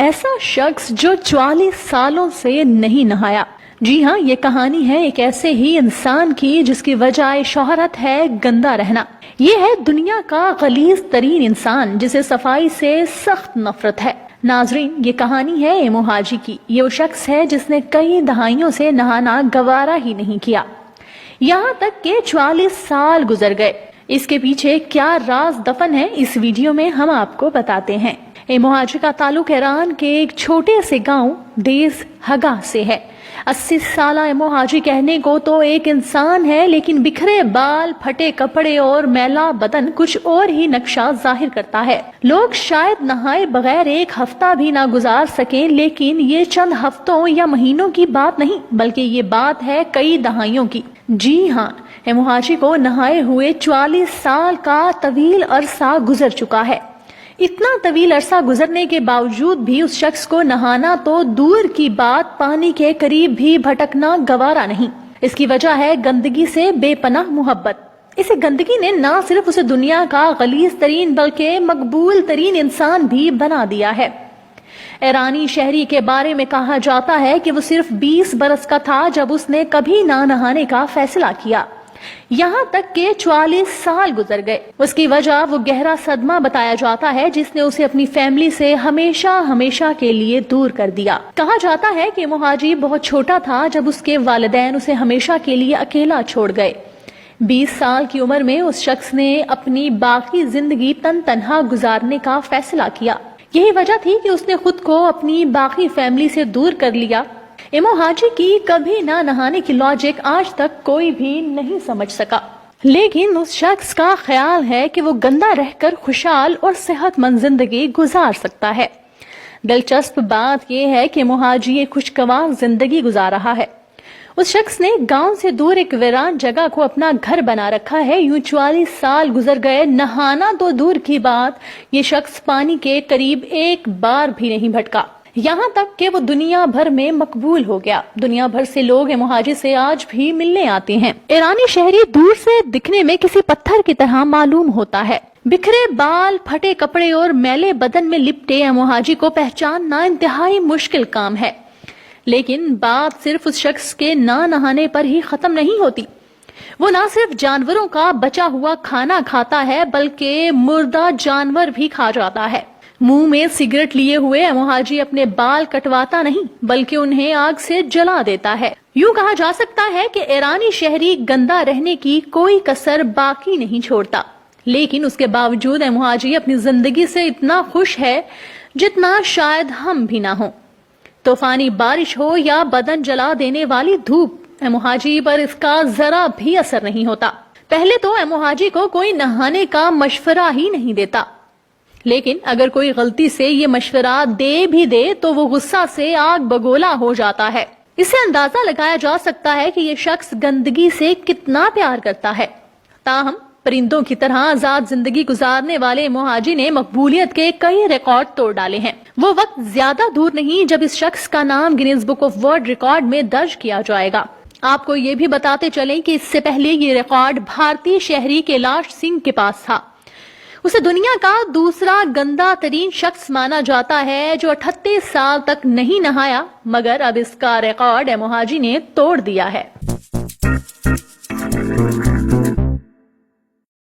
ایسا شخص جو 44 سالوں سے نہیں نہایا۔ جی ہاں، یہ کہانی ہے ایک ایسے ہی انسان کی جس کی وجہ شہرت ہے گندا رہنا۔ یہ ہے دنیا کا غلیظ ترین انسان جسے صفائی سے سخت نفرت ہے۔ ناظرین، یہ کہانی ہے ایمو حاجی کی۔ یہ وہ شخص ہے جس نے کئی دہائیوں سے نہانا گوارا ہی نہیں کیا، یہاں تک کہ 44 سال گزر گئے۔ اس کے پیچھے کیا راز دفن ہے، اس ویڈیو میں ہم آپ کو بتاتے ہیں۔ ایمو حاجی کا تعلق ایران کے ایک چھوٹے سے گاؤں دیز ہگا سے ہے۔ 80 سالہ ایمو حاجی کہنے کو تو ایک انسان ہے، لیکن بکھرے بال، پھٹے کپڑے اور میلا بدن کچھ اور ہی نقشہ ظاہر کرتا ہے۔ لوگ شاید نہائے بغیر ایک ہفتہ بھی نہ گزار سکیں، لیکن یہ چند ہفتوں یا مہینوں کی بات نہیں، بلکہ یہ بات ہے کئی دہائیوں کی۔ جی ہاں، ایمو حاجی کو نہائے ہوئے 44 سال کا طویل عرصہ گزر چکا ہے۔ اتنا طویل عرصہ گزرنے کے باوجود بھی اس شخص کو نہانا تو دور کی بات، پانی کے قریب بھی بھٹکنا گوارا نہیں۔ اس کی وجہ ہے گندگی سے بے پناہ محبت۔ اسے گندگی نے نہ صرف اسے دنیا کا غلیظ ترین بلکہ مقبول ترین انسان بھی بنا دیا ہے۔ ایرانی شہری کے بارے میں کہا جاتا ہے کہ وہ صرف 20 برس کا تھا جب اس نے کبھی نہ نہانے کا فیصلہ کیا، یہاں تک کہ 44 سال گزر گئے۔ اس کی وجہ وہ گہرا صدمہ بتایا جاتا ہے جس نے اسے اپنی فیملی سے ہمیشہ کے لیے دور کر دیا۔ کہا جاتا ہے کہ ایمو حاجی بہت چھوٹا تھا جب اس کے والدین اسے ہمیشہ کے لیے اکیلا چھوڑ گئے۔ 20 سال کی عمر میں اس شخص نے اپنی باقی زندگی تنہا گزارنے کا فیصلہ کیا۔ یہی وجہ تھی کہ اس نے خود کو اپنی باقی فیملی سے دور کر لیا۔ ایمو حاجی کی کبھی نہ نہانے کی لاجک آج تک کوئی بھی نہیں سمجھ سکا، لیکن اس شخص کا خیال ہے کہ وہ گندا رہ کر خوشحال اور صحت مند زندگی گزار سکتا ہے۔ دلچسپ بات یہ ہے کہ ایمو حاجی ایک خوشگوار زندگی گزار رہا ہے۔ اس شخص نے گاؤں سے دور ایک ویران جگہ کو اپنا گھر بنا رکھا ہے۔ یوں 44 سال گزر گئے، نہانا تو دور کی بات، یہ شخص پانی کے قریب ایک بار بھی نہیں بھٹکا، یہاں تک کہ وہ دنیا بھر میں مقبول ہو گیا۔ دنیا بھر سے لوگ ایمو حاجی سے آج بھی ملنے آتے ہیں۔ ایرانی شہری دور سے دکھنے میں کسی پتھر کی طرح معلوم ہوتا ہے۔ بکھرے بال، پھٹے کپڑے اور میلے بدن میں لپٹے ایمو حاجی کو پہچاننا انتہائی مشکل کام ہے، لیکن بات صرف اس شخص کے نہ نہانے پر ہی ختم نہیں ہوتی۔ وہ نہ صرف جانوروں کا بچا ہوا کھانا کھاتا ہے بلکہ مردہ جانور بھی کھا جاتا ہے۔ منہ میں سگریٹ لیے ہوئے ایمو حاجی اپنے بال کٹواتا نہیں بلکہ انہیں آگ سے جلا دیتا ہے۔ یوں کہا جا سکتا ہے کہ ایرانی شہری گندا رہنے کی کوئی کسر باقی نہیں چھوڑتا، لیکن اس کے باوجود ایمو حاجی اپنی زندگی سے اتنا خوش ہے جتنا شاید ہم بھی نہ ہوں۔ طوفانی بارش ہو یا بدن جلا دینے والی دھوپ، ایمو حاجی پر اس کا ذرا بھی اثر نہیں ہوتا۔ پہلے تو ایمو حاجی کو کوئی نہانے کا مشورہ ہی نہیں دیتا، لیکن اگر کوئی غلطی سے یہ مشورہ دے بھی دے تو وہ غصہ سے آگ بگولا ہو جاتا ہے۔ اس سے اندازہ لگایا جا سکتا ہے کہ یہ شخص گندگی سے کتنا پیار کرتا ہے۔ تاہم پرندوں کی طرح آزاد زندگی گزارنے والے ایمو حاجی نے مقبولیت کے کئی ریکارڈ توڑ ڈالے ہیں۔ وہ وقت زیادہ دور نہیں جب اس شخص کا نام Guinness book of world record میں درج کیا جائے گا۔ آپ کو یہ بھی بتاتے چلیں کہ اس سے پہلے یہ ریکارڈ بھارتی شہری کیلاش سنگھ کے پاس تھا۔ اسے دنیا کا دوسرا گندا ترین شخص مانا جاتا ہے جو 38 سال تک نہیں نہایا، مگر اب اس کا ریکارڈ ایمو حاجی نے توڑ دیا ہے۔